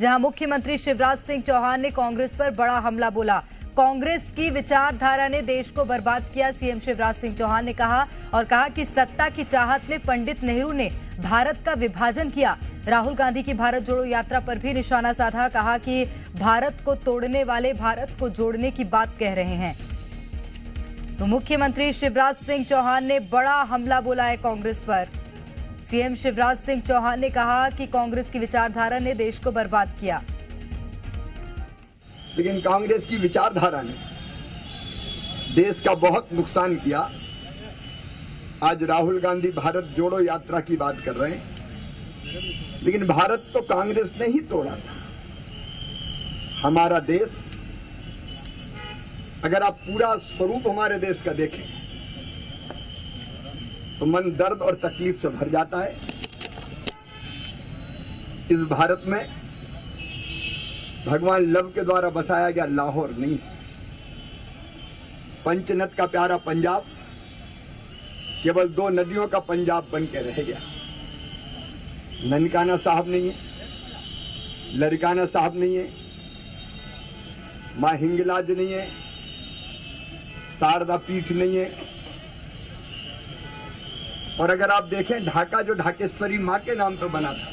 जहां मुख्यमंत्री शिवराज सिंह चौहान ने कांग्रेस पर बड़ा हमला बोला। कांग्रेस की विचारधारा ने देश को बर्बाद किया, सीएम शिवराज सिंह चौहान ने कहा कि सत्ता की चाहत में पंडित नेहरू ने भारत का विभाजन किया। राहुल गांधी की भारत जोड़ो यात्रा पर भी निशाना साधा, कहा कि भारत को तोड़ने वाले भारत को जोड़ने की बात कह रहे हैं। तो मुख्यमंत्री शिवराज सिंह चौहान ने बड़ा हमला बोला है कांग्रेस पर। सीएम शिवराज सिंह चौहान ने कहा कि कांग्रेस की विचारधारा ने देश को बर्बाद किया। लेकिन कांग्रेस की विचारधारा ने देश का बहुत नुकसान किया। आज राहुल गांधी भारत जोड़ो यात्रा की बात कर रहे हैं, लेकिन भारत तो कांग्रेस ने ही तोड़ा था। हमारा देश, अगर आप पूरा स्वरूप हमारे देश का देखें तो मन दर्द और तकलीफ से भर जाता है। इस भारत में भगवान लव के द्वारा बसाया गया लाहौर नहीं है। पंचनद का प्यारा पंजाब केवल 2 नदियों का पंजाब बन के रह गया। ननकाना साहब नहीं है, लड़काना साहब नहीं है, मां हिंगलाज नहीं है, शारदा पीठ नहीं है। और अगर आप देखें ढाका जो ढाकेश्वरी मां के नाम पर बना था,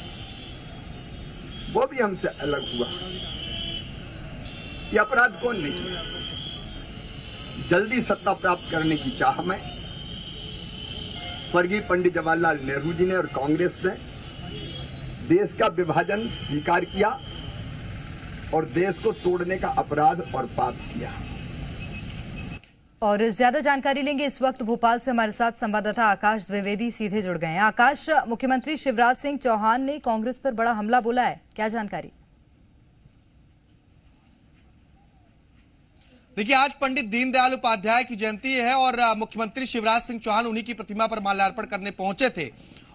वो भी हमसे अलग हुआ। ये अपराध कौन नहीं किया? जल्दी सत्ता प्राप्त करने की चाह में स्वर्गीय पंडित जवाहरलाल नेहरू जी ने और कांग्रेस ने देश का विभाजन स्वीकार किया और देश को तोड़ने का अपराध और पाप किया। और ज्यादा जानकारी लेंगे इस वक्त भोपाल से हमारे साथ संवाददाता आकाश द्विवेदी सीधे जुड़ गए हैं। आकाश, मुख्यमंत्री शिवराज सिंह चौहान ने कांग्रेस पर बड़ा हमला बोला है, क्या जानकारी? देखिए, आज पंडित दीनदयाल उपाध्याय की जयंती है और मुख्यमंत्री शिवराज सिंह चौहान उन्हीं की प्रतिमा पर माल्यार्पण करने पहुंचे थे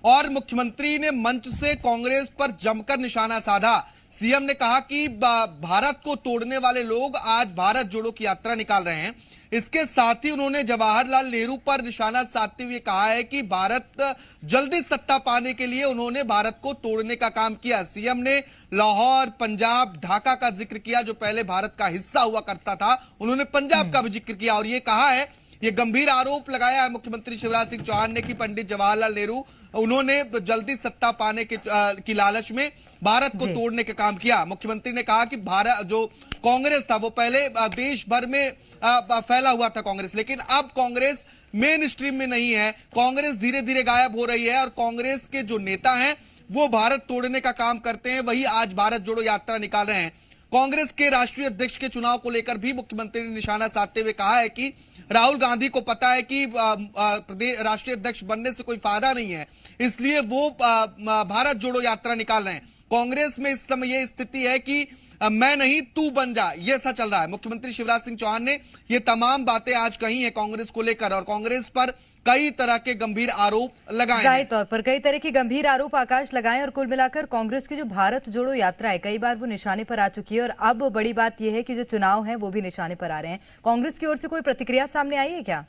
और मुख्यमंत्री ने मंच से कांग्रेस पर जमकर निशाना साधा। सीएम ने कहा कि भारत को तोड़ने वाले लोग आज भारत जोड़ो की यात्रा निकाल रहे हैं। इसके साथ ही उन्होंने जवाहरलाल नेहरू पर निशाना साधते हुए कहा है कि भारत जल्दी सत्ता पाने के लिए उन्होंने भारत को तोड़ने का काम किया। सीएम ने लाहौर, पंजाब, ढाका का जिक्र किया जो पहले भारत का हिस्सा हुआ करता था। उन्होंने पंजाब का भी जिक्र किया और ये कहा है, ये गंभीर आरोप लगाया है मुख्यमंत्री शिवराज सिंह चौहान ने कि पंडित जवाहरलाल नेहरू उन्होंने जल्दी सत्ता पाने की लालच में भारत को तोड़ने का काम किया। मुख्यमंत्री ने कहा कि भारत जो कांग्रेस था वो पहले देश भर में फैला हुआ था कांग्रेस, लेकिन अब कांग्रेस मेन स्ट्रीम में नहीं है। कांग्रेस धीरे धीरे गायब हो रही है और कांग्रेस के जो नेता हैं वो भारत तोड़ने का काम करते हैं, वही आज भारत जोड़ो यात्रा निकाल रहे हैं। कांग्रेस के राष्ट्रीय अध्यक्ष के चुनाव को लेकर भी मुख्यमंत्री ने निशाना साधते हुए कहा है कि राहुल गांधी को पता है कि प्रदेश राष्ट्रीय अध्यक्ष बनने से कोई फायदा नहीं है, इसलिए वो भारत जोड़ो यात्रा निकाल रहे हैं। कांग्रेस में इस समय यह स्थिति है कि मैं नहीं तू बन जा, ये ऐसा चल रहा है। मुख्यमंत्री शिवराज सिंह चौहान ने ये तमाम बातें आज कही है कांग्रेस को लेकर और कांग्रेस पर कई तरह के गंभीर आरोप लगाए हैं। जाहिर तौर पर कई तरह के गंभीर आरोप आकाश लगाए और कुल मिलाकर कांग्रेस की जो भारत जोड़ो यात्रा है कई बार वो निशाने पर आ चुकी है और अब बड़ी बात यह है कि जो चुनाव है वो भी निशाने पर आ रहे हैं। कांग्रेस की ओर से कोई प्रतिक्रिया सामने आई है क्या?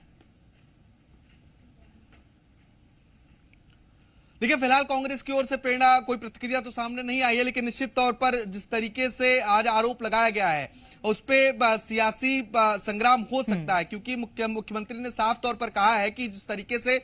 देखिए, फिलहाल कांग्रेस की ओर से प्रेरणा कोई प्रतिक्रिया तो सामने नहीं आई है, लेकिन निश्चित तौर पर जिस तरीके से आज आरोप लगाया गया है उस पे सियासी संग्राम हो सकता है, क्योंकि मुख्यमंत्री ने साफ तौर पर कहा है कि जिस तरीके से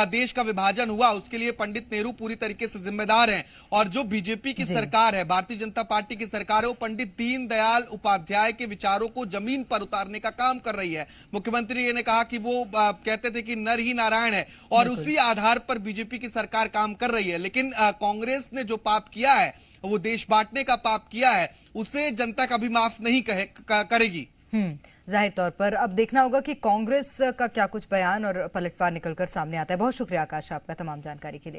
देश का विभाजन हुआ उसके लिए पंडित नेहरू पूरी तरीके से जिम्मेदार हैं और जो बीजेपी की सरकार है, भारतीय जनता पार्टी की सरकार है, वो पंडित दीनदयाल उपाध्याय के विचारों को जमीन पर उतारने का काम कर रही है। मुख्यमंत्री ने कहा कि वो कहते थे कि नर ही नारायण है और उसी आधार पर बीजेपी की सरकार काम कर रही है। लेकिन कांग्रेस ने जो पाप किया है, वो देश बांटने का पाप किया है, उसे जनता कभी माफ नहीं करेगी। जाहिर तौर पर अब देखना होगा कि कांग्रेस का क्या कुछ बयान और पलटवार निकलकर सामने आता है। बहुत शुक्रिया आकाश आपका तमाम जानकारी के लिए।